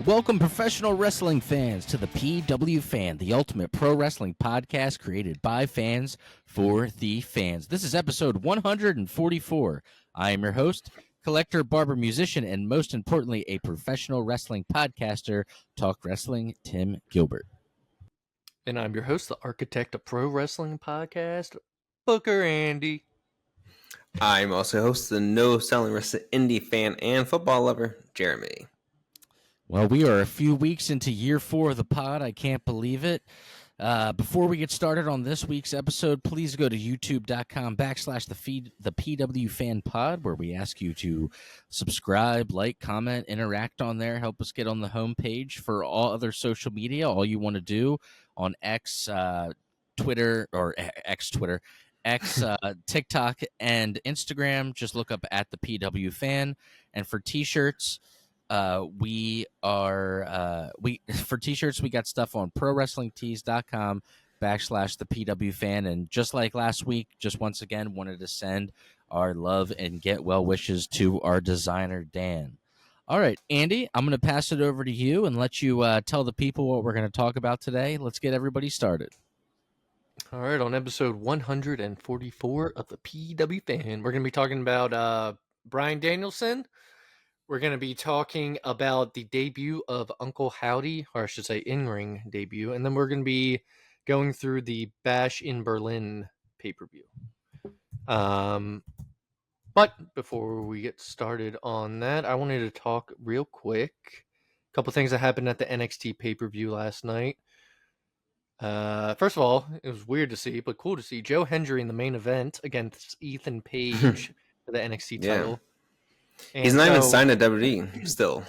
Welcome, professional wrestling fans, to the PW Fan, the ultimate pro wrestling podcast created by fans for the fans. This is episode 144. I am your host, collector, barber, musician, and most importantly, a professional wrestling podcaster, Talk Wrestling, Tim Gilbert. And I'm your host, the architect of pro wrestling podcast, Booker Andy. I'm also host of the No Selling Wrestling Indie fan and football lover, Jeremy. Well, we are a few weeks into year 4 of the pod. I can't believe it. Before we get started on this week's episode, please go to youtube.com/the PW Fan Pod, where we ask you to subscribe, like, comment, interact on there, help us get on the homepage. For all other social media, all you want to do on X, Twitter, or X-Twitter, TikTok, and Instagram, just look up at the PW Fan. And for t-shirts, for t-shirts, we got stuff on prowrestlingtees.com/the PW Fan. And just like last week, just once again wanted to send our love and get well wishes to our designer, Dan. All right, Andy, I'm going to pass it over to you and let you tell the people what we're going to talk about today. Let's get everybody started. All right, on episode 144 of the PW Fan, we're going to be talking about Bryan Danielson. We're going to be talking about the debut of Uncle Howdy, or I should say in-ring debut, and then we're going to be going through the Bash in Berlin pay-per-view. But before we get started on that, I wanted to talk real quick. A couple things that happened at the NXT pay-per-view last night. First of all, it was weird to see, but cool to see Joe Hendry in the main event against Ethan Page for the NXT title. And he's not even signed to WWE still.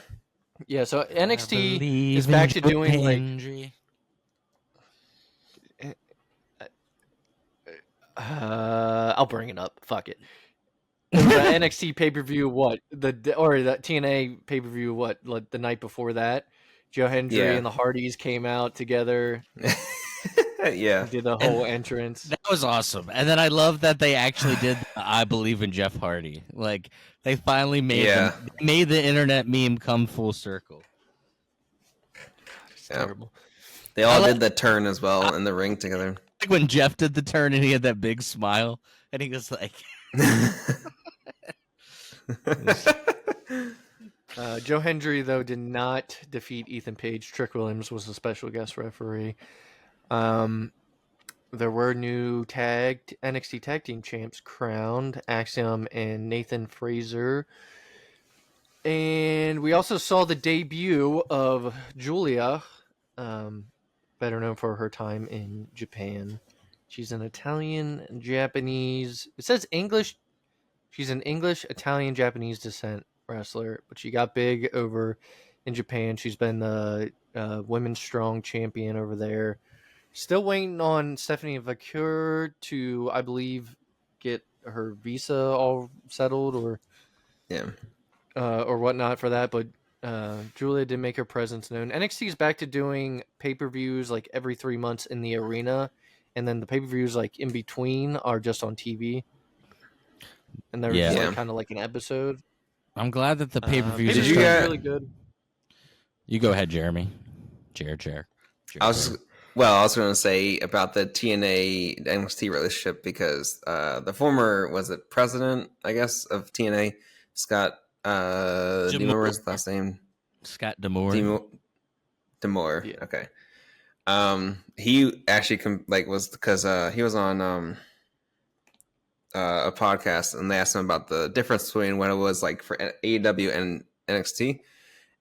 Yeah, so NXT is back to doing Hendry. I'll bring it up. Fuck it. The NXT pay-per-view, the TNA pay-per-view, like the night before that, Joe Hendry and the Hardys came out together. Yeah, did the whole entrance. That was awesome. And then I love that they actually did I Believe in Jeff Hardy. Like, they finally made the internet meme come full circle. It's terrible. They all did the turn as well in the ring together. Like when Jeff did the turn and he had that big smile and he was like Joe Hendry, though, did not defeat Ethan Page. Trick Williams was the special guest referee. There were new NXT Tag Team Champs crowned, Axiom and Nathan Fraser. And we also saw the debut of Julia, better known for her time in Japan. She's an Italian, Japanese. It says English. She's an English, Italian, Japanese descent wrestler, but she got big over in Japan. She's been the women's strong champion over there. Still waiting on Stephanie Vaquer to, I believe, get her visa all settled or whatnot for that. But Julia did make her presence known. NXT is back to doing pay-per-views like every 3 months in the arena, and then the pay-per-views like in between are just on TV. And they're just kind of like an episode. I'm glad that the pay-per-views are really good. You go ahead, Jeremy. Chair. I was going to say about the TNA NXT relationship because the former president, I guess, of TNA, Scott. Do you remember his last name? Scott D'Amore. D'Amore. Yeah. Okay. He actually was because he was on a podcast and they asked him about the difference between what it was like for AEW and NXT.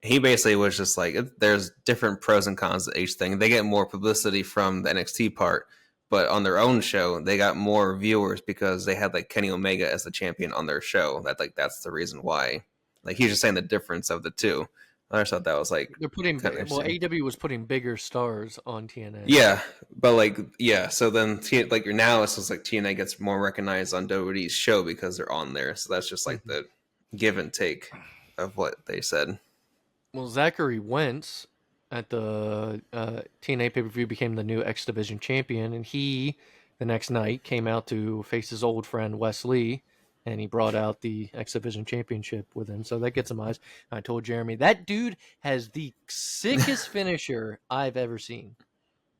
He basically was just like, there's different pros and cons to each thing. They get more publicity from the NXT part, but on their own show, they got more viewers because they had like Kenny Omega as the champion on their show. That's the reason why. Like, he's just saying the difference of the two. I just thought that was like, they're putting AEW was putting bigger stars on TNA. Yeah, but so then now it's just like TNA gets more recognized on WWE's show because they're on there. So that's just like the give and take of what they said. Well, Zachary Wentz at the TNA pay-per-view became the new X Division champion, and he, the next night, came out to face his old friend Wes Lee and he brought out the X Division Championship with him, so that gets some eyes. I told Jeremy that dude has the sickest finisher I've ever seen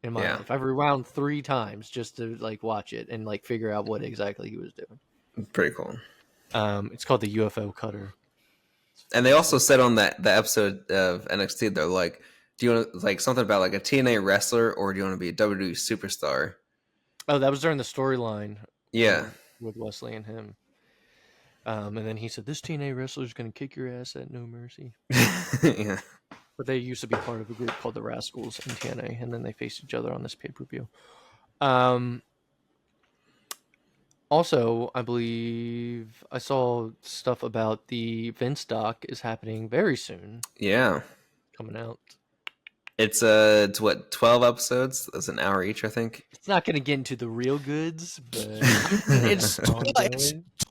in my life. I've rewound 3 times just to like watch it and like figure out what exactly he was doing. Pretty cool. It's called the UFO cutter. And they also said on that the episode of NXT, they're like, do you want like something about like a TNA wrestler, or do you want to be a WWE superstar? Oh, that was during the storyline. Yeah. With Wesley and him. And then he said, this TNA wrestler is going to kick your ass at No Mercy. Yeah. But they used to be part of a group called the Rascals in TNA, and then they faced each other on this pay-per-view. Also, I believe I saw stuff about the Vince doc is happening very soon. Yeah. Coming out. It's what, 12 episodes? That's an hour each, I think. It's not going to get into the real goods, but It's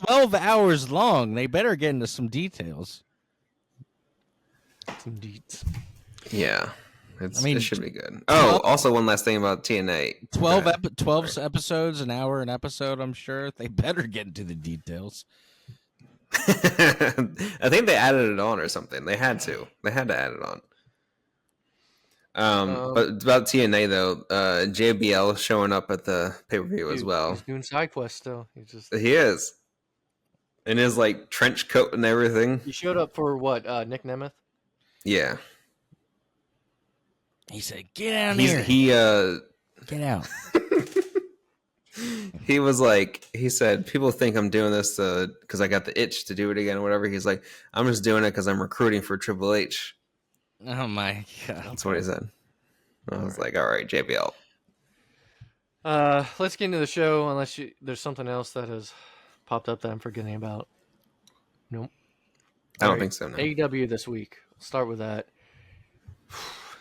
12 hours long. They better get into some details. Some deets. Yeah. It should be good. Oh, also one last thing about TNA. 12 episodes, an hour an episode, I'm sure. They better get into the details. I think they added it on or something. They had to add it on. But about TNA though, JBL showing up at the pay-per-view as well. He's doing side quests still. He is. In his like trench coat and everything. He showed up for what? Nick Nemeth? Yeah. He said, "Get out here." Get out. He was like, he said, people think I'm doing this because I got the itch to do it again or whatever. He's like, I'm just doing it because I'm recruiting for Triple H. Oh my god. That's what he said. I was like, all right, JBL. Let's get into the show unless there's something else that has popped up that I'm forgetting about. Nope. I don't think so, no. AEW this week. We'll start with that.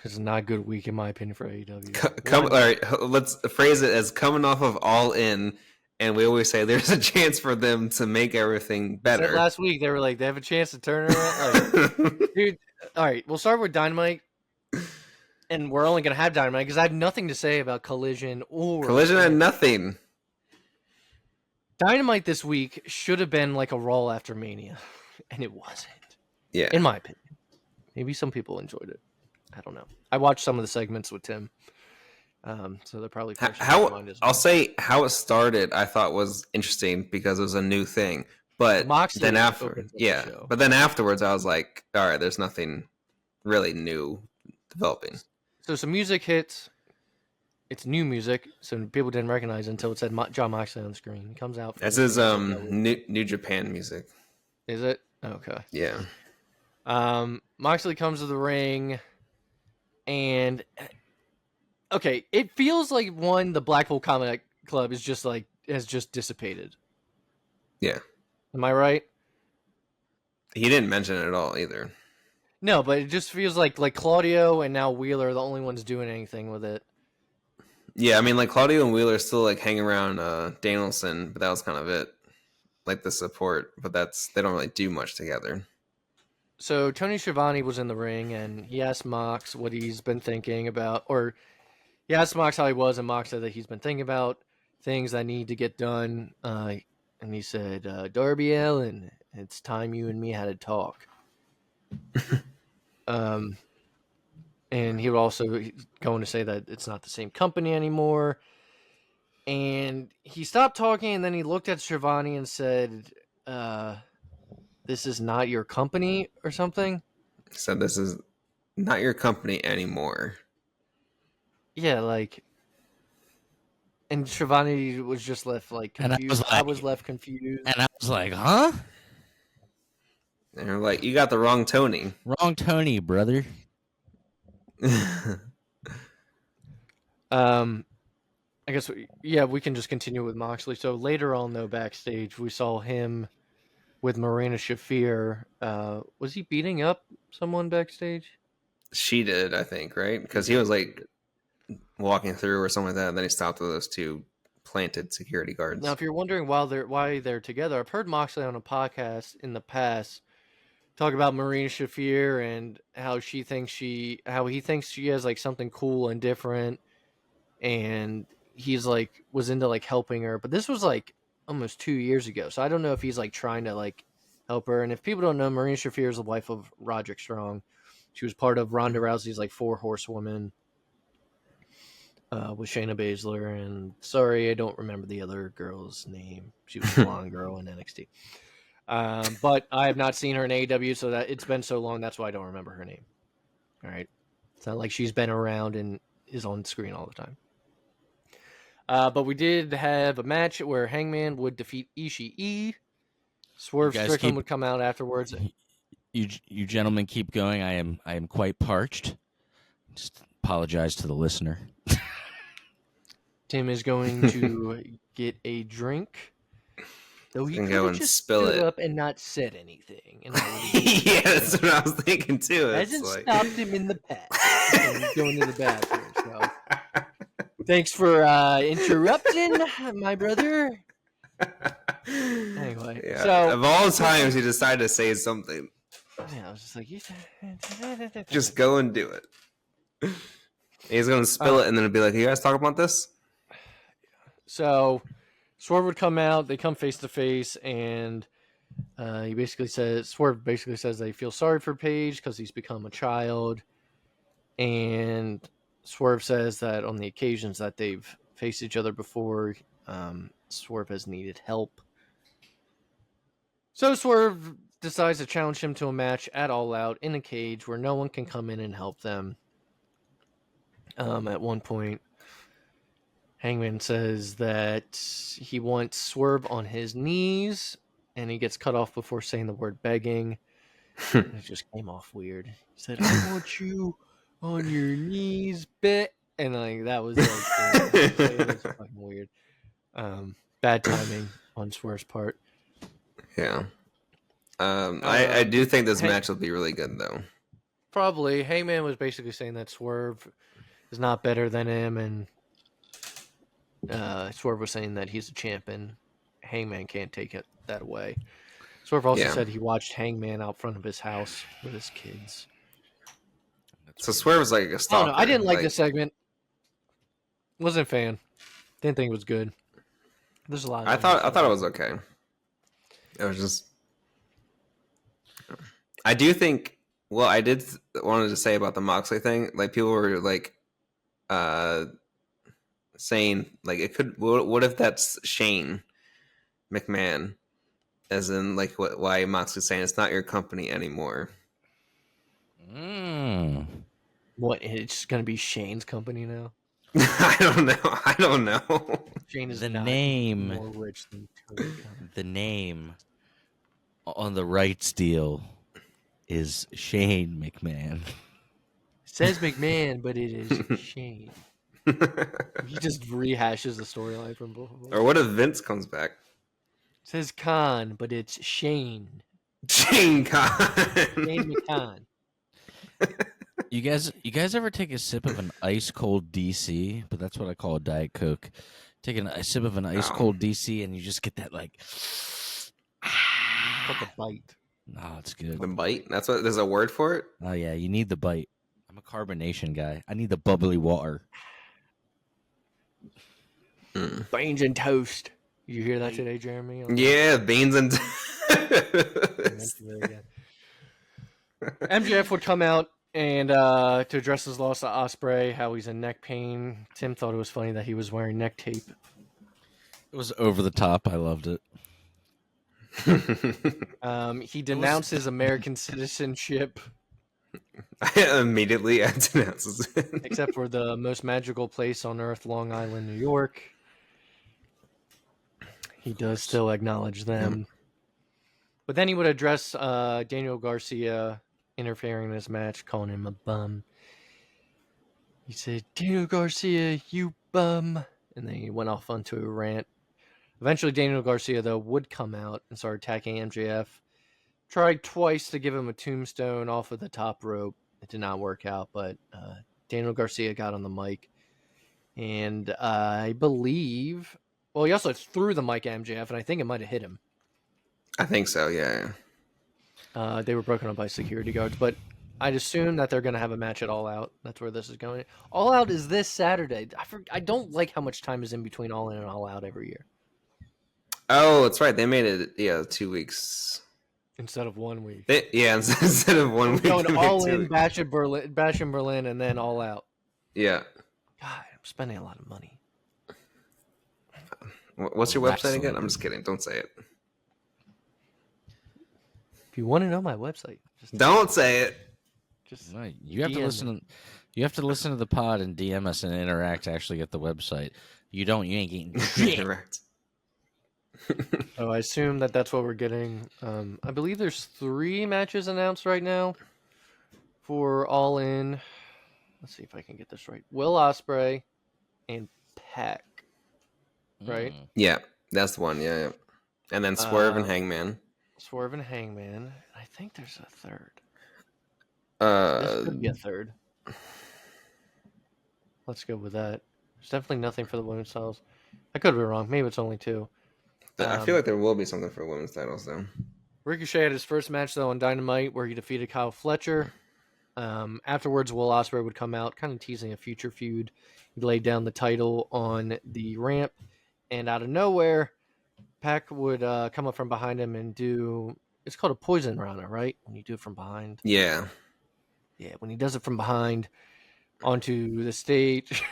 It's not a good week, in my opinion, for AEW. All right, let's phrase it as coming off of All In, and we always say there's a chance for them to make everything better. Last week, they were like, they have a chance to turn it around. Like, dude, all right, we'll start with Dynamite, and we're only going to have Dynamite because I have nothing to say about Collision or... Collision had nothing. Dynamite this week should have been like a Raw after Mania, and it wasn't. Yeah. In my opinion. Maybe some people enjoyed it. I don't know. I watched some of the segments with Tim, so they're probably I'll say how it started. I thought was interesting because it was a new thing, but Moxley then afterwards, I was like, all right, there's nothing really new developing. So some music hits. It's new music, so people didn't recognize it until it said John Moxley on the screen. He comes out. This is New Japan music. Is it? Okay. Yeah. Moxley comes to the ring. And okay, it feels like the Blackpool Combat Club is just like has just dissipated. Yeah. Am I right? He didn't mention it at all either. No, but it just feels like Claudio and now Wheeler are the only ones doing anything with it. Yeah, I mean like Claudio and Wheeler still like hang around Danielson, but that was kind of it. Like the support, but they don't really do much together. So Tony Schiavone was in the ring, and he asked Mox what he's been thinking about, or he asked Mox how he was, and Mox said that he's been thinking about things that need to get done. And he said, Darby Allin, it's time you and me had a talk. And he would also going to say that it's not the same company anymore. And he stopped talking, and then he looked at Schiavone and said, this is not your company or something. So this is not your company anymore. Yeah, like, and Schiavone was just left like confused. I was left confused, and I was like, huh? And they're like, you got the wrong Tony. Wrong Tony, brother. I guess we can just continue with Moxley. So later on, though, backstage, we saw him with Marina Shafir. Was he beating up someone backstage? She did, I think, right? Because he was like walking through or something like that, and then he stopped with those two planted security guards. Now, if you're wondering why they're together, I've heard Moxley on a podcast in the past talk about Marina Shafir and how he thinks she has like something cool and different, and he's like was into like helping her. But this was like almost 2 years ago. So I don't know if he's like trying to like help her. And if people don't know, Marina Shafir is the wife of Roderick Strong. She was part of Ronda Rousey's like 4 Horsewomen with Shayna Baszler. And sorry, I don't remember the other girl's name. She was a blonde girl in NXT. But I have not seen her in AEW, so that it's been so long. That's why I don't remember her name. All right. It's not like she's been around and is on screen all the time. But we did have a match where Hangman would defeat Ishii. Swerve Strickland would come out afterwards. You gentlemen keep going. I am quite parched. Just apologize to the listener. Tim is going to get a drink. Though he could go have and just spill stood it. up and not said anything. And Yeah, that's what I was thinking too. Hasn't stopped him in the past. Going to the bathroom. So. Thanks for interrupting, my brother. Anyway, yeah. so of all times he decided to say something, yeah, I was just like, just go and do it. He's going to spill it, and then it'll be like, "You guys talk about this?" So Swerve would come out. They come face to face, and Swerve basically says that he feels sorry for Paige because he's become a child, and Swerve says that on the occasions that they've faced each other before, Swerve has needed help. So Swerve decides to challenge him to a match at All Out in a cage where no one can come in and help them. At one point, Hangman says that he wants Swerve on his knees, and he gets cut off before saying the word begging. It just came off weird. He said, "I want you on your knees, bet," and like that was like it was fucking weird. Bad timing on Swerve's part. Yeah. I do think this match will be really good, though. Probably. Hangman was basically saying that Swerve is not better than him, and Swerve was saying that he's a champion. Hangman can't take that away. Swerve also said he watched Hangman out front of his house with his kids. So Swerve was like a stalker. Oh, no, I didn't like this segment. Wasn't a fan. Didn't think it was good. There's a lot. I thought it was okay. It was just. I do think. Well, I did wanted to say about the Moxley thing. Like people were like, saying like it could. What if that's Shane McMahon? As in, like, why Moxley's saying it's not your company anymore. What? It's going to be Shane's company now? I don't know. Shane is the not name. more rich than Tony Khan. The name on the rights deal is Shane McMahon. It says McMahon, but it is Shane. He just rehashes the storyline from both of them. Or what if Vince comes back? It says Khan, but it's Shane. Shane Khan. Shane McCon. You guys ever take a sip of an ice cold DC? But that's what I call a Diet Coke. Taking a sip of an ice cold DC, and you just get that like. Called the bite. Oh, it's good. The bite? That's what. There's a word for it. Oh yeah, you need the bite. I'm a carbonation guy. I need the bubbly water. Beans and toast. Did you hear that today, Jeremy? Yeah, beans and. MJF would come out and to address his loss to Ospreay, how he's in neck pain. Tim thought it was funny that he was wearing neck tape. It was over the top. I loved it. He denounced his American citizenship. Immediately denounces it. Except for the most magical place on earth, Long Island, New York. He does still acknowledge them. But then he would address Daniel Garcia interfering in his match, calling him a bum. He said, "Daniel Garcia, you bum." And then he went off onto a rant. Eventually, Daniel Garcia, though, would come out and start attacking MJF. Tried twice to give him a tombstone off of the top rope. It did not work out, but Daniel Garcia got on the mic. And I believe... Well, he also threw the mic at MJF, and I think it might have hit him. I think so, yeah. They were broken up by security guards, but I'd assume that they're going to have a match at All Out. That's where this is going. All Out is this Saturday. I don't like how much time is in between All In and All Out every year. Oh, that's right. They made it 2 weeks. instead of 1 week. Instead of 1 week, Going they made all 2 in, weeks. bash in Berlin, and then all out. Yeah. God, I'm spending a lot of money. What's your website again? Wrestling. I'm just kidding. Don't say it. If you want to know my website, Don't say it. just No, you have to DM listen. You have to listen to the pod and DM us and interact to actually get the website. You don't. You ain't getting shit. Correct. Oh, I assume that's what we're getting. I believe there's 3 matches announced right now for All In. Let's see if I can get this right. Will Ospreay and Pac. Right? Yeah, that's the one. Yeah. And then Swerve and Hangman. Swerve and Hangman. I think there's a third. This could be a third. Let's go with that. There's definitely nothing for the women's titles. I could be wrong. Maybe it's only 2. I feel like there will be something for women's titles though. Ricochet had his first match though on Dynamite where he defeated Kyle Fletcher. Afterwards, Will Ospreay would come out, kind of teasing a future feud. He laid down the title on the ramp, and out of nowhere, Pac would come up from behind him and do. It's called a poison rana, right? When you do it from behind. Yeah. Yeah, when he does it from behind onto the stage.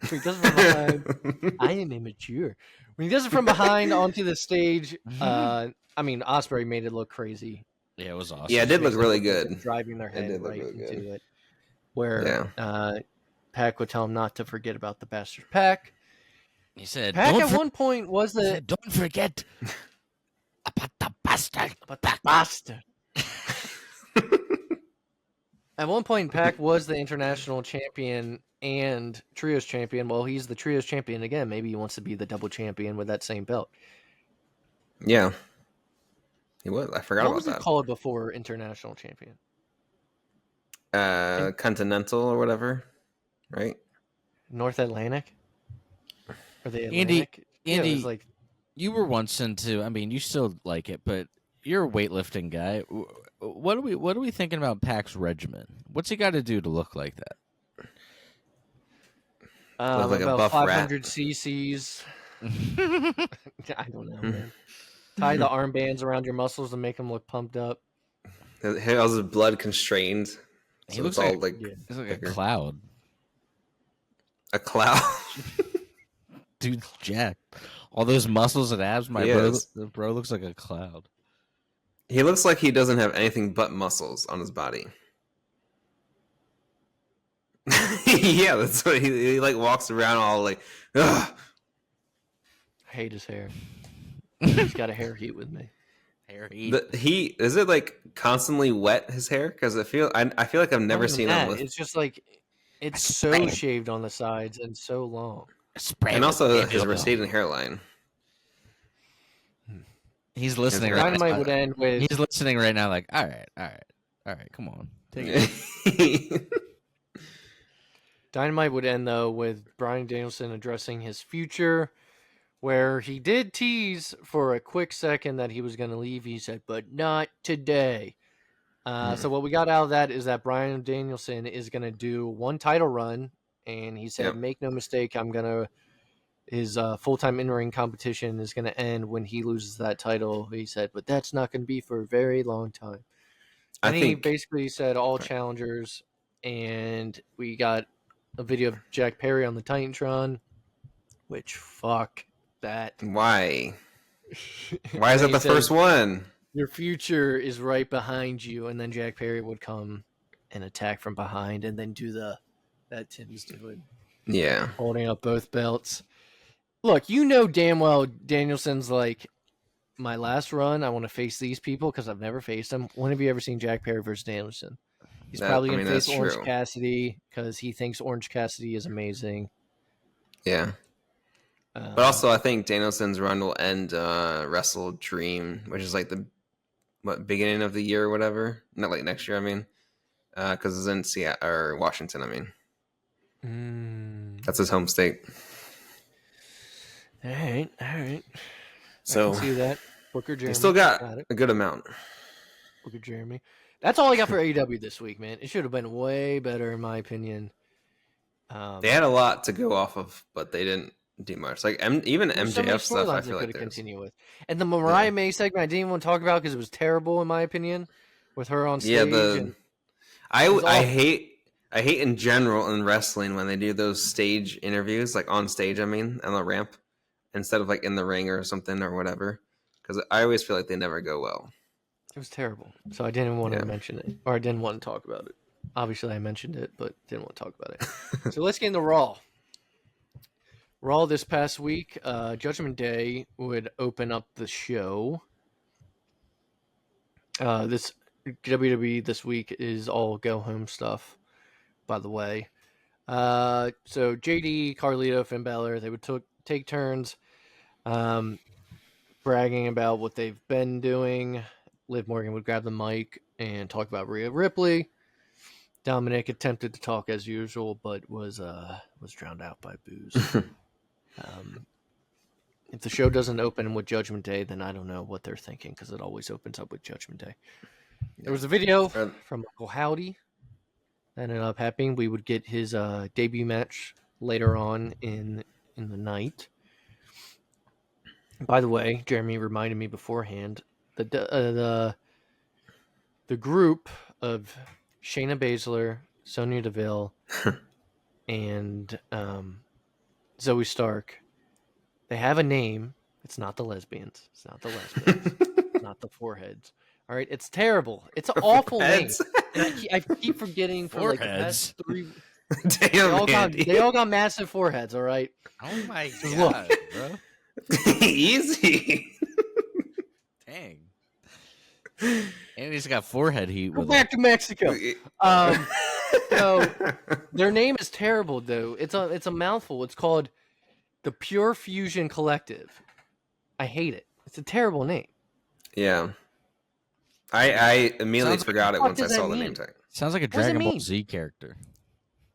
When he does it from behind, I am immature. When he does it from behind onto the stage, Ospreay made it look crazy. Yeah, it was awesome. Yeah, it did look really good. Driving their head did look right really into good. it. Where Pac would tell him not to forget about the bastard Pac. He said, Pac "Don't at one point was he the said, don't forget about the bastard." bastard. At one point, Pac was the international champion and trios champion. Well, he's the trios champion again. Maybe he wants to be the double champion with that same belt. Yeah. He was. I forgot What about was it that. called before international champion? Continental or whatever, right? North Atlantic? Or the Andy- Atlantic? Yeah, it was Andy- like You were once into. I mean, you still like it, but you're a weightlifting guy. What are we thinking about Pac's regimen? What's he got to do to look like that? Like a about buff 500 rat. cc's. I don't know, man. Tie the armbands around your muscles to make them look pumped up. His hair is blood constrained. He So looks it's all like- like It's like thicker. a cloud. A cloud. Dude's jacked. All those muscles and abs. My He bro, is. the bro looks like a cloud. He looks like he doesn't have anything but muscles on his body. Yeah, that's what he like walks around all like, ugh. I hate his hair. He's got a hair heat with me. Hair heat. Is it like constantly wet his hair? Because I feel like I've never Not even seen that. him with. It's just like it's so shaved on the sides and so long. Spray And with also it. his receding hairline. He's listening right Dynamite now. would end with He's listening right now. Like, all right. Come on, take it. Dynamite would end though with Bryan Danielson addressing his future, where he did tease for a quick second that he was going to leave. He said, "But not today." So what we got out of that is that Bryan Danielson is going to do one title run, and he said, Yep. "Make no mistake, his full-time in-ring competition is going to end when he loses that title." He said, "But that's not going to be for a very long time." I And he think basically said all challengers, and we got a video of Jack Perry on the Titantron, which fuck that. why And is then that the he said, first one? Your future is right behind you, and then Jack Perry would come and attack from behind, and then do that Tim's doing, Yeah, holding up both belts. Look, you know damn well Danielson's like, my last run, I want to face these people because I've never faced them. When have you ever seen Jack Perry versus Danielson? He's probably going to face that's Orange true. Cassidy because he thinks Orange Cassidy is amazing. Yeah. But also, I think Danielson's run will end Wrestle Dream, which is like the beginning of the year or whatever. Not like next year, I mean, because it's in Seattle or Washington. I mean, that's his home state. All right. So I can see that. Booker Jeremy. he still got it. a good amount. Booker Jeremy. That's all I got for AEW this week, man. It should have been way better, in my opinion. They had a lot to go off of, but they didn't do much. Like even There's so many MJF stuff, I storylines they feel could like have there's. continued with. And the Mariah May segment I didn't even want to talk about because it was terrible in my opinion, with her on stage. And I hate in general in wrestling when they do those stage interviews, like on stage. I mean, on the ramp, instead of like in the ring or something or whatever, because I always feel like they never go well. it was terrible. So I didn't want to mention it, or I didn't want to talk about it. Obviously, I mentioned it, but didn't want to talk about it. So let's get into Raw. Raw this past week, Judgment Day would open up the show. This WWE this week is all go home stuff, by the way. So JD, Carlito, Finn Balor, they would take turns bragging about what they've been doing. Liv Morgan would grab the mic and talk about Rhea Ripley. Dominic attempted to talk as usual, but was drowned out by booze. If the show doesn't open with Judgment Day, then I don't know what they're thinking because it always opens up with Judgment Day. There was a video from Michael Howdy that ended up happening. We would get his debut match later on in the night. By the way, Jeremy reminded me beforehand that the group of Shayna Baszler, Sonya Deville, and Zoe Stark, they have a name. It's not the lesbians. It's not the lesbians. It's not the foreheads. All right, it's terrible. It's an awful name. And I keep forgetting for like the past 3. Damn, they all got massive foreheads. All right. Oh my god, bro! Easy. Dang. Andy's got forehead heat. Go back to Mexico. So their name is terrible, though. It's a mouthful. It's called the Pure Fusion Collective. I hate it. It's a terrible name. Yeah. I immediately forgot it once I saw the name tag. Sounds like a Dragon Ball Z character.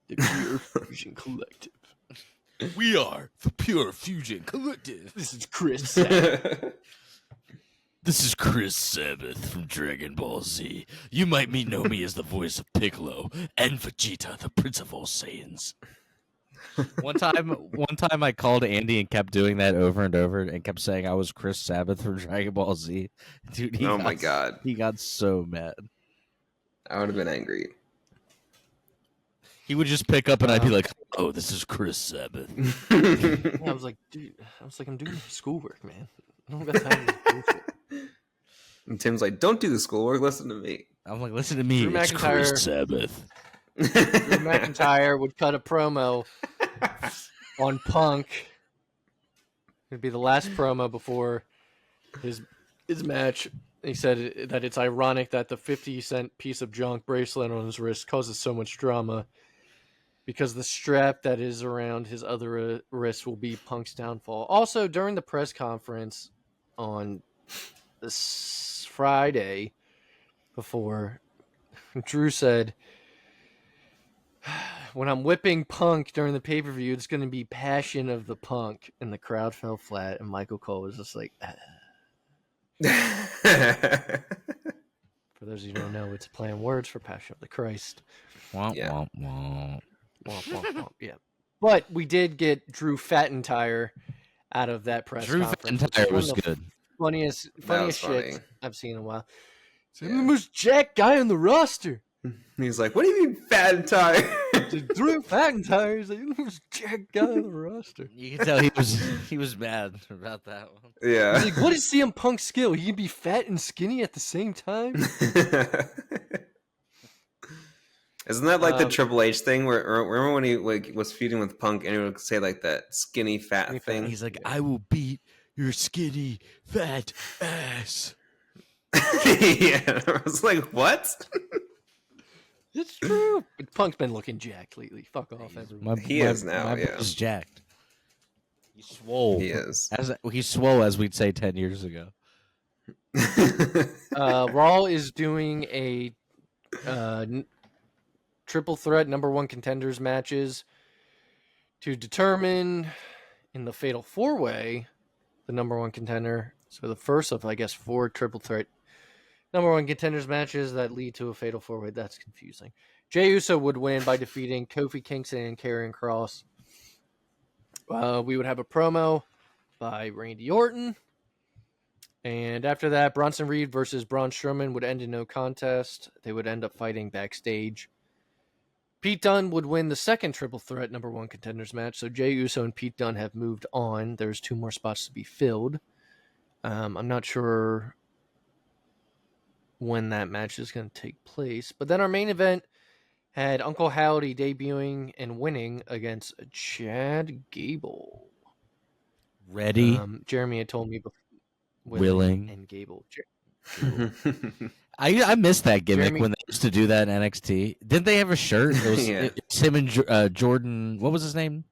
The Pure Fusion Collective. We are the Pure Fusion Collective. This is Chris Sabbath. This is Chris Sabbath from Dragon Ball Z. You might know me as the voice of Piccolo and Vegeta, the Prince of all Saiyans. One time I called Andy and kept doing that over and over and kept saying I was Chris Sabbath from Dragon Ball Z. Dude, my god. He got so mad. I would have been angry. He would just pick up and I'd be like, "Oh, this is Chris Sabbath." Yeah, I was like, I'm doing schoolwork, man. I don't got time to do this. And Tim's like, "Don't do the schoolwork. Listen to me." I'm like, "Listen to me. Drew It's McIntyre. Chris Sabbath." Drew McIntyre would cut a promo on Punk. It'd be the last promo before his match. He said that it's ironic that the 50-cent piece of junk bracelet on his wrist causes so much drama because the strap that is around his other wrist will be Punk's downfall. Also, during the press conference on this Friday before, Drew said, when I'm whipping Punk during the pay-per-view, it's going to be Passion of the Punk. And the crowd fell flat, and Michael Cole was just like, For those of you who don't know, it's a play on words for Passion of the Christ. Womp, Yeah. womp, womp. Womp, womp, womp. Yeah. But we did get Drew Fatentire out of that press Drew conference. McIntyre was good. Funniest was shit funny. I've seen in a while. He's Yeah. the most jacked guy on the roster. He's like, "What do you mean, fat and tired?" Drew Fatentire is like, the most jacked guy on the roster. You can tell he was mad about that one. Yeah. He's like, what is CM Punk's skill? He can be fat and skinny at the same time? Isn't that like the Triple H thing? Where remember when he was feuding with Punk and he would say like that skinny fat thing? He's like, "I will beat your skinny fat ass." Yeah, I was like, "What?" It's true. But Punk's been looking jacked lately. Fuck off, everyone. He is now, yeah. He's jacked. He's swole. He is. He's swole, as we'd say 10 years ago. Raw is doing a triple threat number one contenders matches to determine in the fatal four-way the number one contender. So the first of, I guess, 4 triple threat number one contenders matches that lead to a fatal four-way. That's confusing. Jey Uso would win by defeating Kofi Kingston and Karrion Kross. we would have a promo by Randy Orton. And after that, Bronson Reed versus Braun Strowman would end in no contest. They would end up fighting backstage. Pete Dunne would win the second triple threat number 1 contenders match. So Jey Uso and Pete Dunne have moved on. There's 2 more spots to be filled. I'm not sure when that match is going to take place. But then our main event had Uncle Howdy debuting and winning against Chad Gable. Ready, Jeremy had told me before. willing, and Gable. I missed that gimmick Jeremy- when they used to do that in NXT. Didn't they have a shirt? It was, Yeah. it's him and Jordan. What was his name?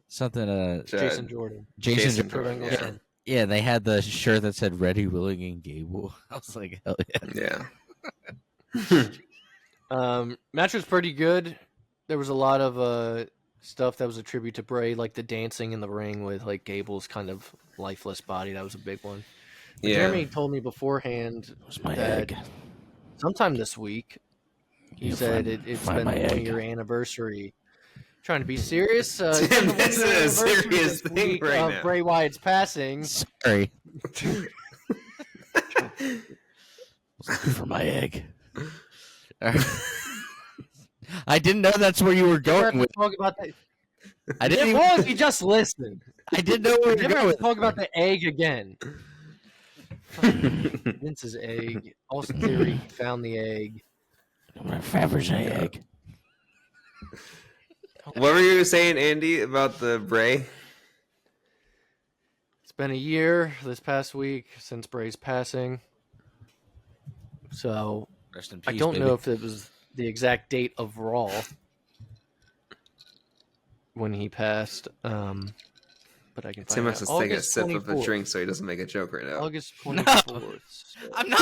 Something. Jason Jordan. Jason Jordan, Jordan. yeah. Yeah, they had the shirt that said "Ready, Willing, and Gable." I was like, hell yeah. Match was pretty good. There was a lot of stuff that was a tribute to Bray, like the dancing in the ring with like Gable's kind of lifeless body. That was a big one. But Jeremy told me beforehand Where's my that egg? sometime this week, he You said find- it's find been my the egg. 1-year anniversary. Trying to be serious. It's Tim, been the this is a 1-year anniversary serious this thing week right of now. Bray Wyatt's passing. Sorry. I was looking for my egg. I didn't know that's where you were Never going have to with. talk about that. I didn't. Well, Even, if you just listen. I didn't know where you were Never going have with. to talk about the egg again. Vince's egg. Austin Theory found the egg. Fabergé egg. What were you saying, Andy, about the Bray? It's been a year this past week since Bray's passing. So Rest in I peace, don't baby. know if it was the exact date of Raw when he passed. But I can find Tim out. has to take a August sip of a 24th. drink so he doesn't make a joke right now. August 24th. I'm not.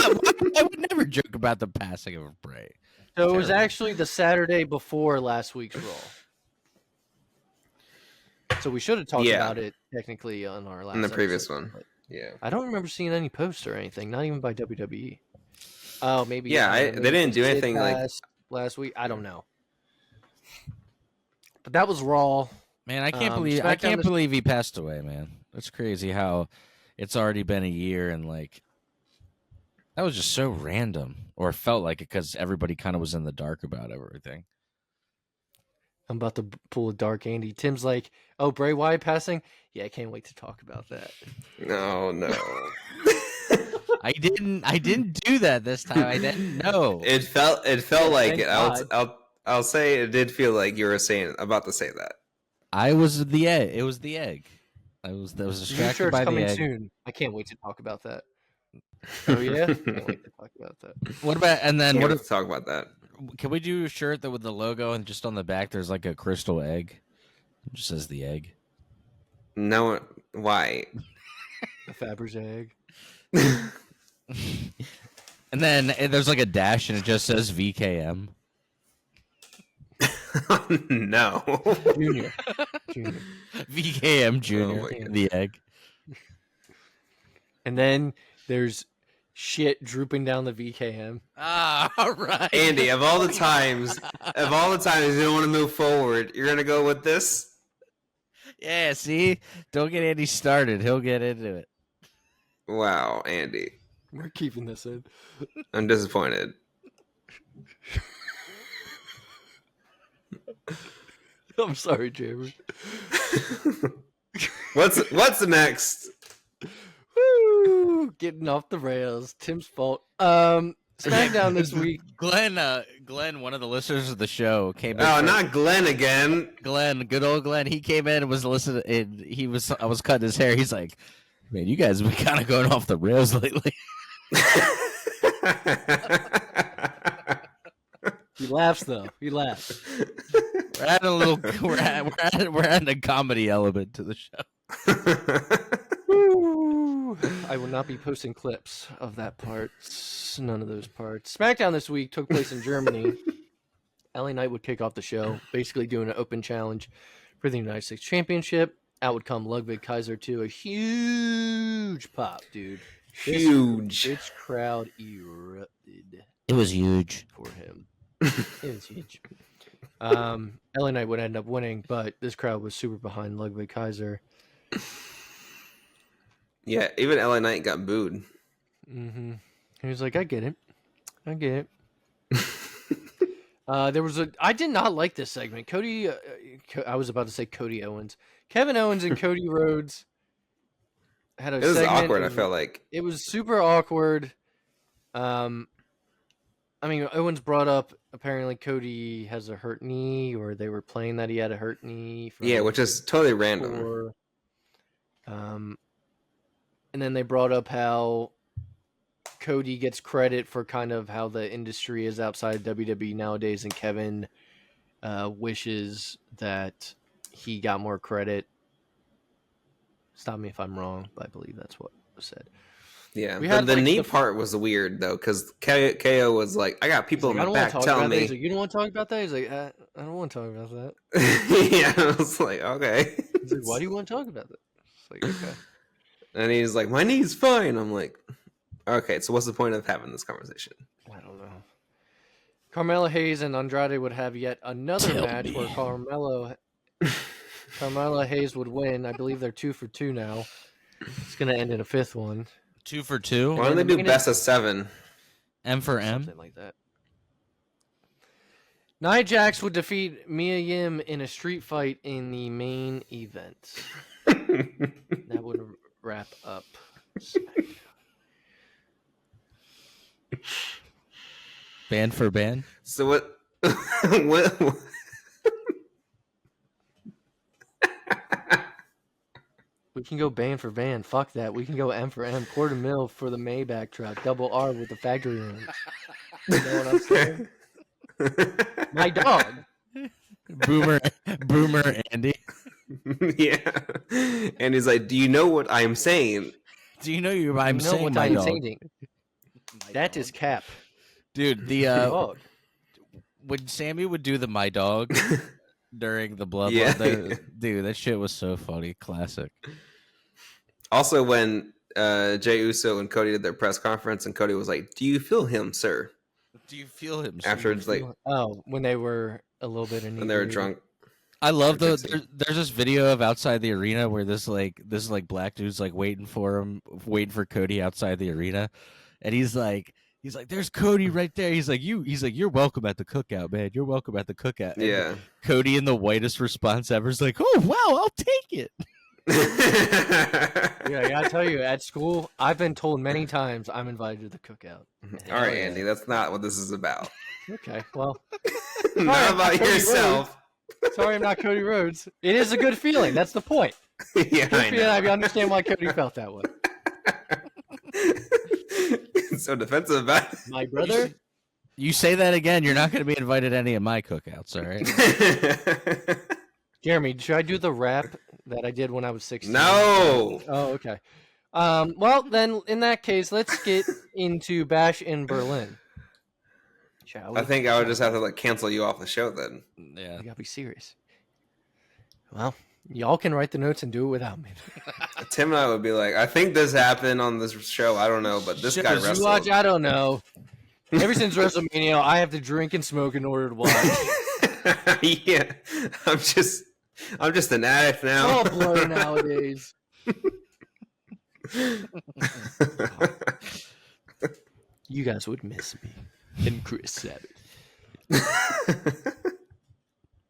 I would never joke about the passing of Bray. So it was Terrible. actually the Saturday before last week's Raw. So we should have talked Yeah. about it technically on our last In the previous episode, one. but Yeah. I don't remember seeing any posts or anything, not even by WWE. Oh, maybe. Yeah, maybe they didn't do Sid anything like. passed last week. I don't know. But that was Raw. Man, I can't SmackDown I can't this- believe he passed away, man. It's crazy how it's already been a year and like that was just so random, or it felt like it because everybody kind of was in the dark about everything. I'm about to pull a dark Andy. Tim's like, "Oh, Bray Wyatt passing? Yeah, I can't wait to talk about that." No, no. I didn't do that this time. I didn't know. It felt like Thank it. I'll say it did feel like you were about to say that. I was the egg. It was the egg. I was You distracted sure it's by the coming egg. soon? I can't wait to talk about that. Oh yeah, can't wait to talk about that. What about and then Can't what? wait to talk about that. Can we do a shirt that with the logo and just on the back there's like a crystal egg? It just says the egg. No, why? A Faber's egg. And then there's like a dash and it just says VKM. No. Junior. VKM Junior. Oh my God. The egg. And then there's shit drooping down the VKM. Ah, all right. Andy, of all the times you don't want to move forward, you're gonna go with this? Yeah, see? Don't get Andy started. He'll get into it. Wow, Andy. We're keeping this in. I'm disappointed. I'm sorry, Jeremy. What's next? Woo! Getting off the rails. Tim's fault. SmackDown this week. Glenn, one of the listeners of the show, came in. Oh, for- not Glenn again. Glenn, good old Glenn. He came in and was listening. And I was cutting his hair. He's like, "Man, you guys have been kind of going off the rails lately." He laughs though. He laughs. We're adding a little. We're adding a comedy element to the show. Woo! I will not be posting clips of that part. None of those parts. SmackDown this week took place in Germany. LA Knight would kick off the show, basically doing an open challenge for the United States Championship. Out would come Ludwig Kaiser to a huge pop, dude. Huge. This crowd erupted It was huge. for him. It was huge. LA Knight would end up winning, but this crowd was super behind Ludwig Kaiser. Yeah, even LA Knight got booed. Mm-hmm. He was like, I get it. I did not like this segment. I was about to say Cody Owens. Kevin Owens and Cody Rhodes had a It was segment. awkward, I felt like. It was super awkward. Owens brought up apparently Cody has a hurt knee, or they were playing that he had a hurt knee. Yeah, which is totally random. And then they brought up how Cody gets credit for kind of how the industry is outside WWE nowadays, and Kevin wishes that he got more credit. Stop me if I'm wrong, but I believe that's what was said. Yeah, the knee part was weird though, because KO was like, "I got people in the back telling me." He's like, "You don't want to talk about that?" He's like, "I don't want to talk about that." Yeah, I was like, "Okay." He's like, "Why do you want to talk about that?" It's like, okay. And he's like, "My knee's fine." I'm like, "Okay, so what's the point of having this conversation?" I don't know. Carmelo Hayes and Andrade would have yet another match where Carmelo Hayes would win. I believe they're 2 for 2 now. It's going to end in a fifth one. 2 for 2. Why don't they do best of 7? M for M? Something like that. Nia Jax would defeat Mia Yim in a street fight in the main event. That would wrap up Smackdown. Band for band? So what? What? We can go band for band. Fuck that. We can go M for M. Quarter mil for the Maybach truck. Double R with the factory rims. You know what I'm saying? My dog. Boomer Andy. Yeah. And he's like, "Do you know what I'm saying?" Do you know I'm saying what my I'm dog? saying? That is Cap. Dude, the dog. when Sammy would do the my dog during the blood, Yeah. dude, that shit was so funny. Classic. Also, when Jey Uso and Cody did their press conference, and Cody was like, "Do you feel him, sir?" Do you feel him? After it's like, when they were a little bit when they were drunk. I love there's this video of outside the arena where this black dude's like waiting for Cody outside the arena, and he's like, "There's Cody right there." He's like, "You're welcome at the cookout, man. You're welcome at the cookout." And yeah. Cody in the whitest response ever is like, "Oh wow, I'll take it." Yeah, I gotta tell you, at school, I've been told many times I'm invited to the cookout. All right, Andy, that's not what this is about. Okay, well, not about yourself. Sorry, I'm not Cody Rhodes. It is a good feeling. That's the point. Yeah, I know. I understand why Cody felt that way. So defensive about it. My brother. You say that again, you're not going to be invited to any of my cookouts, all right? Jeremy, should I do the rap that I did when I was 16? No. Oh, okay. Well, then, in that case, let's get into Bash in Berlin. Shall we? I think I would just have to cancel you off the show then. Yeah. You gotta be serious. Well, y'all can write the notes and do it without me. Tim and I would be like, "I think this happened on this show. I don't know, but this guy wrestled." I don't know. Ever since WrestleMania, I have to drink and smoke in order to watch. Yeah, I'm just an addict now. It's all blur nowadays. You guys would miss me. And Chris Savage.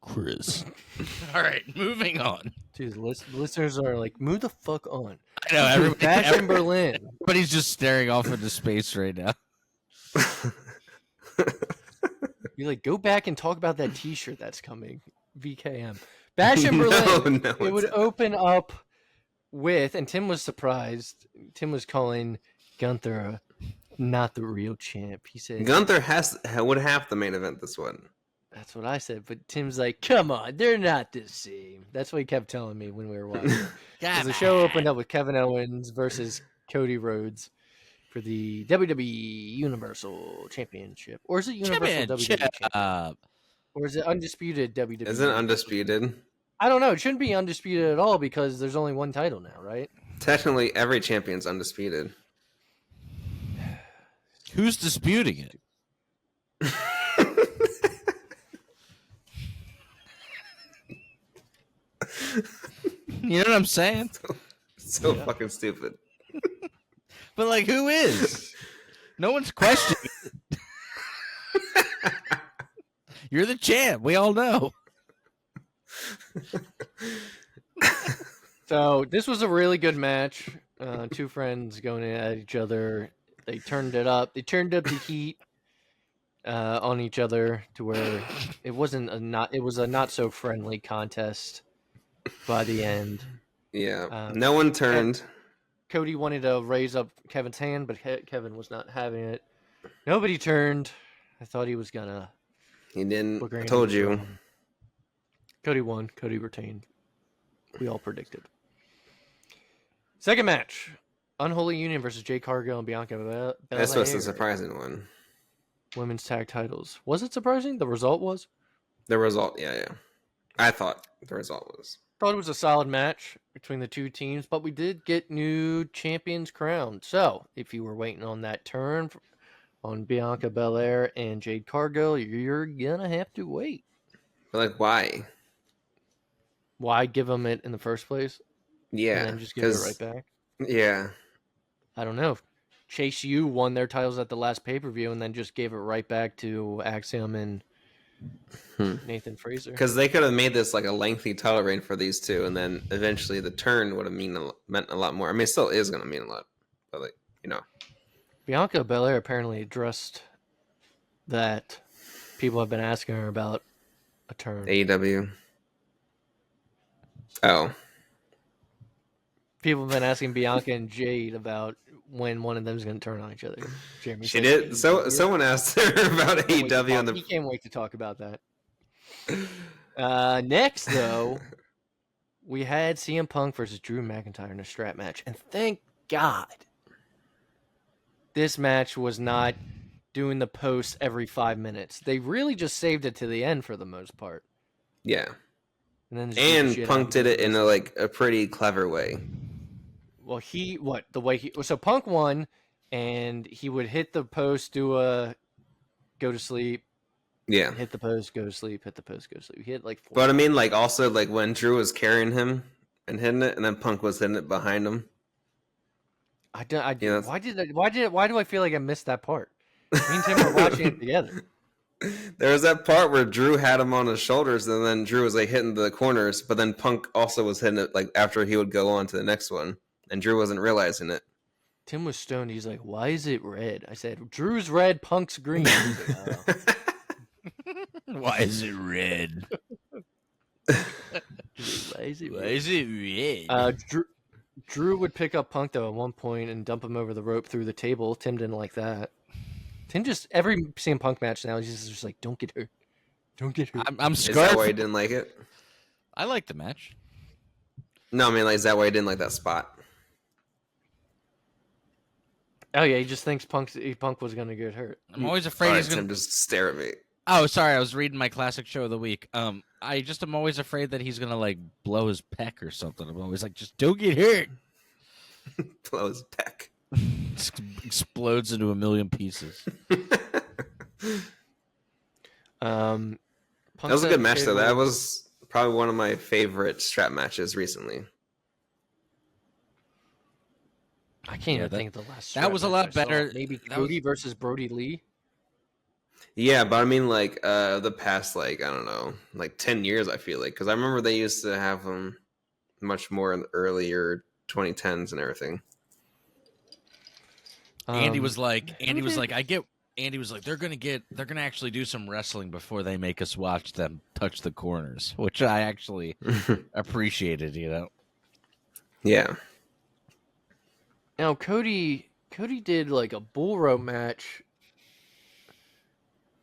Chris. All right, moving on. Dude, listeners are like, move the fuck on. I know, Bash in Berlin. Everybody's just staring off into space right now. You're like, go back and talk about that t-shirt that's coming. VKM. Bash in Berlin. No, it would open up with, and Tim was surprised. Tim was calling Gunther not the real champ. He said Gunther would have the main event this one. That's what I said, but Tim's like, come on, they're not the same. That's what he kept telling me when we were watching. The show opened up with Kevin Owens versus Cody Rhodes for the WWE Universal Championship. Or is it Universal WWE Championship? Or is it Undisputed WWE? Isn't it Undisputed? I don't know. It shouldn't be Undisputed at all because there's only one title now, right? Technically, every champion's undisputed. Who's disputing it? You know what I'm saying? So fucking stupid. But like, who is? No one's questioning. You're the champ. We all know. So this was a really good match. Two friends going at each other. They turned it up. They turned up the heat on each other to where it was a not so friendly contest by the end. Yeah. No one turned. Cody wanted to raise up Kevin's hand, but Kevin was not having it. Nobody turned. I thought he was gonna. He didn't. I told you. Cody won. Cody retained. We all predicted. Second match. Unholy Union versus Jade Cargill and Bianca Belair. That's what's the surprising one. Women's tag titles. Was it surprising? The result was? The result, yeah. I thought the result was. Thought it was a solid match between the two teams, but we did get new champions crowned. So, if you were waiting on that turn on Bianca Belair and Jade Cargill, you're gonna have to wait. But like, why? Why give them it in the first place? Yeah, and then just give it right back. Yeah, I don't know. Chase U won their titles at the last pay-per-view and then just gave it right back to Axiom and Nathan Fraser. Because they could have made this like a lengthy title reign for these two, and then eventually the turn would have meant a lot more. I mean, it still is going to mean a lot, but like, you know. Bianca Belair apparently addressed that people have been asking her about a turn. AEW. Oh. People have been asking Bianca and Jade about when one of them is going to turn on each other. Jeremy she did. So someone asked her about AEW, and he can't wait to talk about that. Next, though, we had CM Punk versus Drew McIntyre in a strap match, and thank God this match was not doing the posts every 5 minutes. They really just saved it to the end for the most part. Yeah, and Punk did it in a pretty clever way. Well, so Punk won, and he would hit the post, do a go to sleep. Yeah. Hit the post, go to sleep, hit the post, go to sleep. He hit like 4. But I mean, like, also, like, when Drew was carrying him and hitting it, and then Punk was hitting it behind him. Why do I feel like I missed that part? Me and Tim were watching it together. There was that part where Drew had him on his shoulders, and then Drew was, like, hitting the corners, but then Punk also was hitting it, like, after he would go on to the next one. And Drew wasn't realizing it. Tim was stoned. He's like, "Why is it red?" I said, "Drew's red, Punk's green." Like, oh. Why is it red? Why is it red? Drew would pick up Punk though at one point and dump him over the rope through the table. Tim didn't like that. Tim just every CM Punk match now he's just like, "Don't get hurt, don't get hurt." I'm scared. Is that why he didn't like it? I like the match. No, I mean, like, is that why he didn't like that spot? Oh yeah, he just thinks Punk was gonna get hurt. I'm always afraid he's gonna just stare at me. Oh, sorry, I was reading my classic show of the week. I just am always afraid that he's gonna like blow his peck or something. I'm always like, just don't get hurt. Blow his peck. Explodes into a million pieces. That was a good match though. That was probably one of my favorite strap matches recently. I can't even think of the last. That was a lot better. Maybe Cody versus Brody Lee. Yeah, but I mean, like, the past, like, I don't know, like 10 years, I feel like. Because I remember they used to have them much more in the earlier 2010s and everything. Andy was like, they're gonna actually do some wrestling before they make us watch them touch the corners, which I actually appreciated, you know. Yeah. Now Cody did like a bull rope match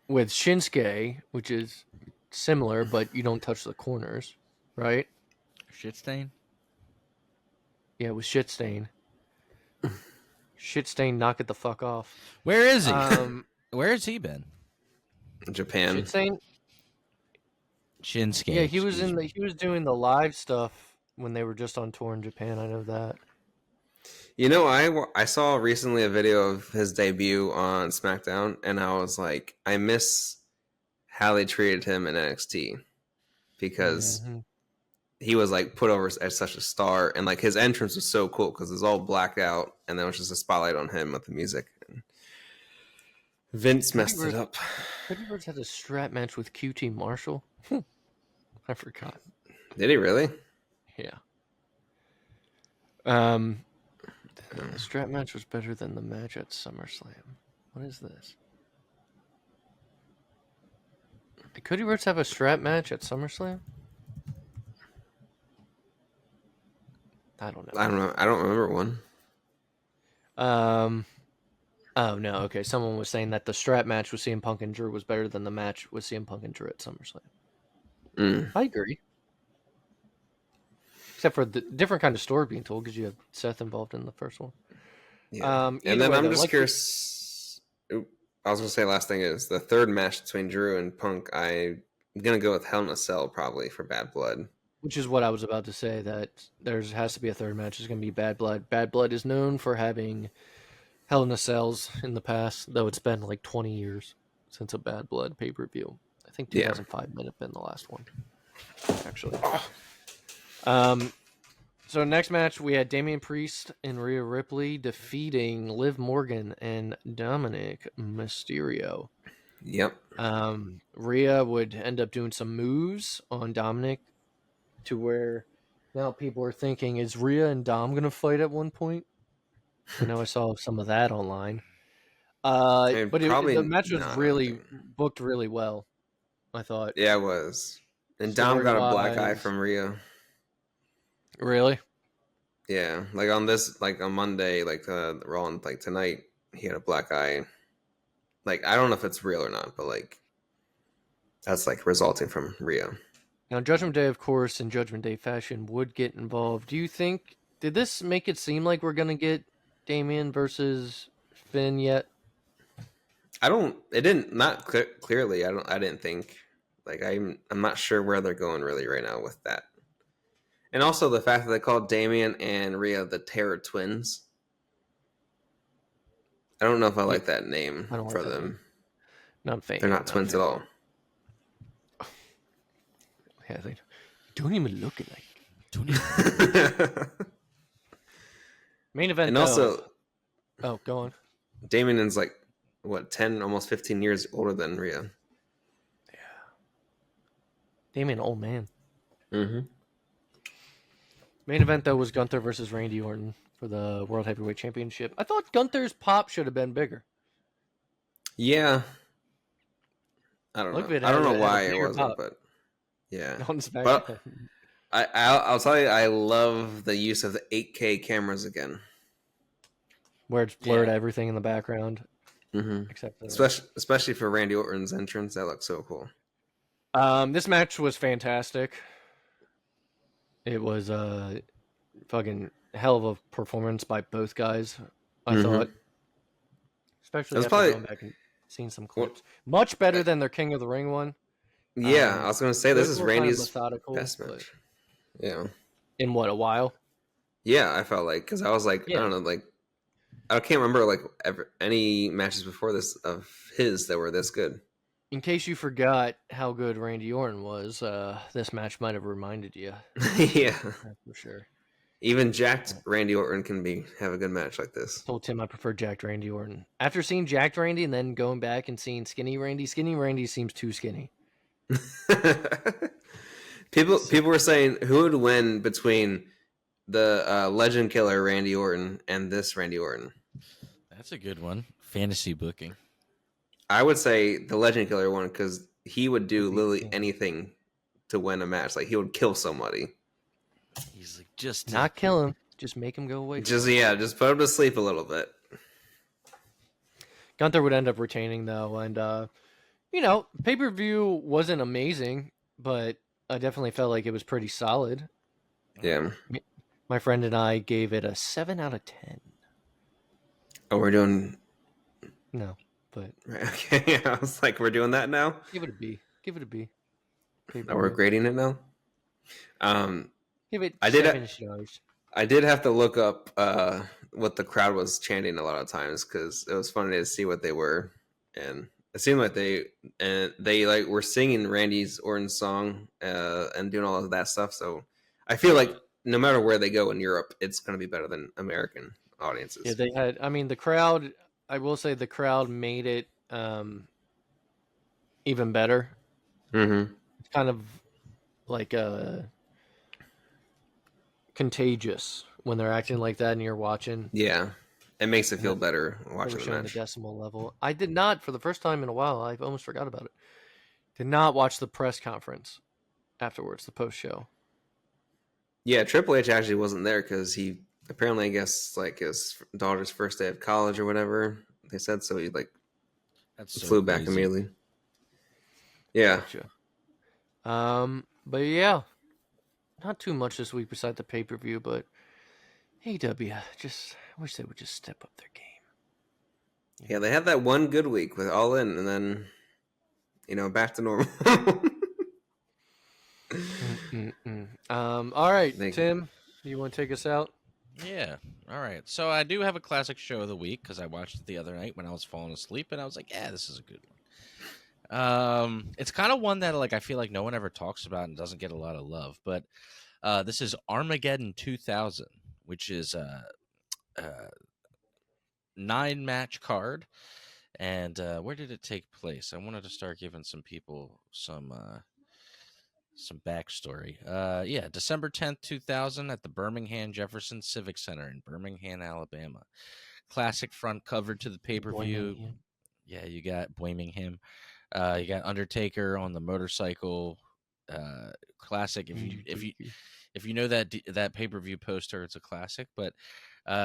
with Shinsuke, which is similar, but you don't touch the corners, right? Shit stain? Yeah, it was Shit Stain. Shit Stain, knock it the fuck off. Where is he? Where has he been? Japan. Shit Stain? Shinsuke. Yeah, he was doing the live stuff when they were just on tour in Japan. I know that. You know, I saw recently a video of his debut on Smackdown, and I was like, I miss how they treated him in NXT because he was like put over as such a star, and like his entrance was so cool because it was all blacked out, and then it was just a spotlight on him with the music. And Vince messed it up. Cody Rhodes had a strap match with QT Marshall. I forgot. Did he really? Yeah. The strap match was better than the match at SummerSlam. What is this? Did Cody Rhodes have a strap match at SummerSlam? I don't know. I don't know. I don't remember one. Oh no. Okay, someone was saying that the strap match with CM Punk and Drew was better than the match with CM Punk and Drew at SummerSlam. I agree. Except for the different kind of story being told because you have Seth involved in the first one. Yeah. And then I'm just curious. I was going to say last thing is the third match between Drew and Punk. I'm going to go with Hell in a Cell probably for Bad Blood. Which is what I was about to say, that there has to be a third match. It's going to be Bad Blood. Bad Blood is known for having Hell in a Cells in the past, though it's been like 20 years since a Bad Blood pay-per-view. I think 2005 might have been the last one, actually. So next match, we had Damian Priest and Rhea Ripley defeating Liv Morgan and Dominic Mysterio. Yep. Rhea would end up doing some moves on Dominic to where now people are thinking, is Rhea and Dom going to fight at one point? I know I saw some of that online. But the match was really booked really well, I thought. Yeah, it was. And Dom got a black eye from Rhea. Really? Yeah, like on Monday, like Raw, like tonight, he had a black eye. Like I don't know if it's real or not, but like that's like resulting from Rhea. Now, Judgment Day, of course, in Judgment Day fashion, would get involved. Do you think, did this make it seem like we're going to get Damian versus Finn yet? It didn't, not clearly. I didn't think. Like, I'm not sure where they're going really right now with that. And also the fact that they called Damian and Rhea the Terror Twins. I don't know if I like that name for them. Not a fan. They're not twins at all. Yeah, they don't even look alike. Main event, and also, go on. Damian's like, what, 10, almost 15 years older than Rhea. Yeah. Damian, old man. Mm-hmm. Main event, though, was Gunther versus Randy Orton for the World Heavyweight Championship. I thought Gunther's pop should have been bigger. Yeah. I don't know. I don't know why it wasn't, but yeah. But I'll tell you, I love the use of the 8K cameras again. Where it's blurred everything in the background. Mm-hmm. Except for especially for Randy Orton's entrance. That looks so cool. This match was fantastic. It was a fucking hell of a performance by both guys, I thought. Especially after going back and seeing some clips. Much better than their King of the Ring one. Yeah, I was going to say this is Randy's best match. Yeah. In what, a while? Yeah, I felt like, because I was like, I don't know, like, I can't remember like any matches before this of his that were this good. In case you forgot how good Randy Orton was, this match might have reminded you. Yeah. For sure. Even jacked Randy Orton can have a good match like this. Told Tim I prefer jacked Randy Orton. After seeing jacked Randy and then going back and seeing skinny Randy seems too skinny. People were saying who would win between the legend killer Randy Orton and this Randy Orton. That's a good one. Fantasy booking. I would say the legend killer one because he would do literally anything to win a match. Like he would kill somebody. He's like, just not kill him, just make him go away. Just put him to sleep a little bit. Gunther would end up retaining though, and pay-per-view wasn't amazing, but I definitely felt like it was pretty solid. Yeah. My friend and I gave it a 7 out of 10. Oh, we're doing... No, but... Okay, yeah, I was like, we're doing that now? Give it a B. Oh, we're grading it now? Give it 7 stars. I did have to look up what the crowd was chanting a lot of times because it was funny to see what they were, and it seemed like they like were singing Randy Orton's song and doing all of that stuff. So I feel like no matter where they go in Europe, it's going to be better than American audiences. Yeah, they had. I mean, the crowd. I will say the crowd made it even better. Mm-hmm. It's kind of like contagious when they're acting like that and you're watching. Yeah, it makes it feel Yeah. better They watching were the showing the match. decimal level. I did not, for the first time in a while, I almost forgot about it. Did not watch the press conference afterwards, the post show. Yeah, Triple H actually wasn't there because he apparently, I guess, like his daughter's first day of college or whatever they said, so he like That's so flew back crazy. immediately. Yeah. Gotcha. But yeah, not too much this week besides the pay per view. But AEW, just I wish they would just step up their game. Yeah, they had that one good week with All In, and then back to normal. All right, Tim, you want to take us out? Yeah. All right. So I do have a classic show of the week because I watched it the other night when I was falling asleep, and I was like, "Yeah, this is a good one." It's kind of one that like I feel like no one ever talks about and doesn't get a lot of love, but this is Armageddon 2000, which is a 9-match card. And where did it take place? I wanted to start giving some people some backstory. Yeah, December 10th, 2000 at the Birmingham Jefferson Civic Center in Birmingham, Alabama. Classic front cover to the pay-per-view. Yeah, you got Birmingham. You got Undertaker on the motorcycle. Classic. If you know that pay-per-view poster, it's a classic. But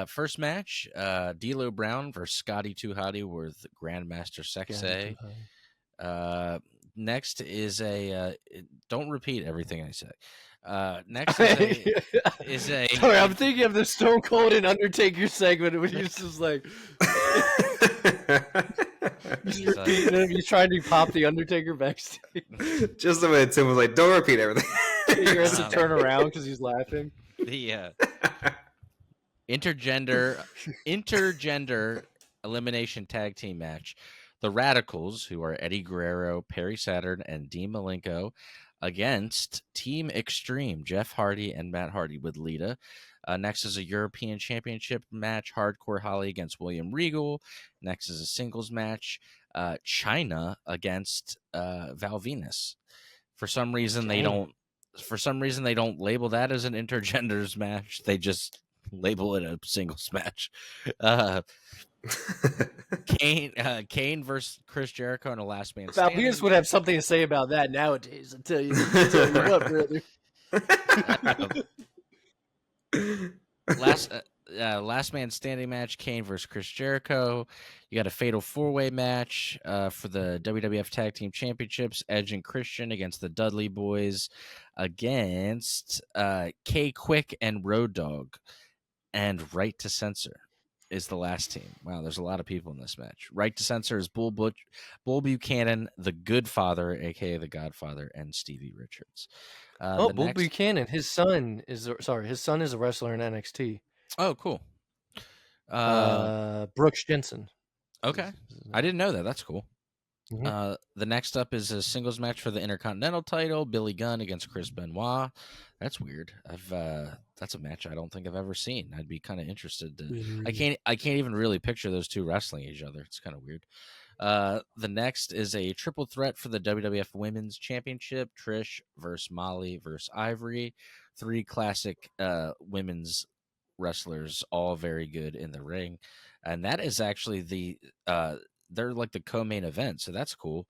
first match, D'Lo Brown versus Scotty 2 Hotty with Grandmaster Sexay. Next is a don't repeat everything I say. Next is a Sorry, I'm thinking of the Stone Cold and Undertaker segment when he's just like he's trying to pop the Undertaker backstage. Just the way Tim was like, "Don't repeat everything." He has to turn around because he's laughing. The intergender elimination tag team match. The Radicals, who are Eddie Guerrero, Perry Saturn, and Dean Malenko, against Team Extreme, Jeff Hardy and Matt Hardy with Lita. Next is a European Championship match, Hardcore Holly against William Regal. Next is a singles match, China against Val Venus. For some reason they don't label that as an intergenders match. They just label it a singles match. Kane versus Chris Jericho in a last man standing. Venus would have something to say about that nowadays. I'll tell you what, brother. Last man standing match, Kane versus Chris Jericho. You got a fatal 4-way match for the WWF Tag Team Championships, Edge and Christian against the Dudley Boys against K-Quick and Road Dogg, and Right to Censor is the last team. Wow, there's a lot of people in this match. Right to Censor is Bull Buchanan, the Good Father, aka the Godfather, and Stevie Richards. Bull Buchanan, his son is a wrestler in NXT. Oh, cool. Brooks Jensen. Okay, I didn't know that. That's cool. Mm-hmm. The next up is a singles match for the Intercontinental title, Billy Gunn against Chris Benoit. That's weird. That's a match I don't think I've ever seen. I'd be kind of interested to. I can't even really picture those two wrestling each other. It's kind of weird. The next is a triple threat for the WWF Women's Championship, Trish versus Molly versus Ivory. 3 classic women's wrestlers, all very good in the ring. And that is actually they're like the co-main event, so that's cool.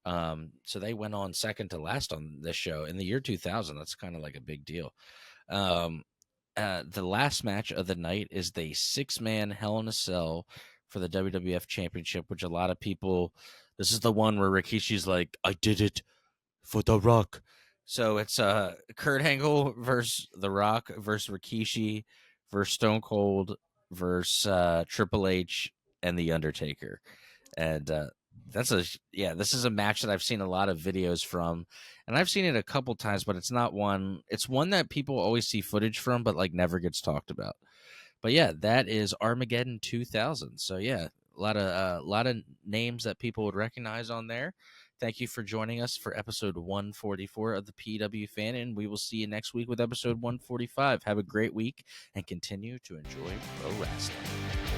So they went on second to last on this show in the year 2000. That's kind of like a big deal. The last match of the night is the 6-man Hell in a Cell for the WWF Championship, which a lot of people. This is the one where Rikishi's like, "I did it for The Rock." So it's Kurt Angle versus The Rock versus Rikishi versus Stone Cold versus Triple H and The Undertaker. And this is a match that I've seen a lot of videos from, and I've seen it a couple times, but it's one that people always see footage from, but like never gets talked about. But yeah, that is Armageddon 2000. So yeah, a lot of names that people would recognize on there. Thank you for joining us for episode 144 of the PW Fan, and we will see you next week with episode 145. Have a great week and continue to enjoy pro wrestling.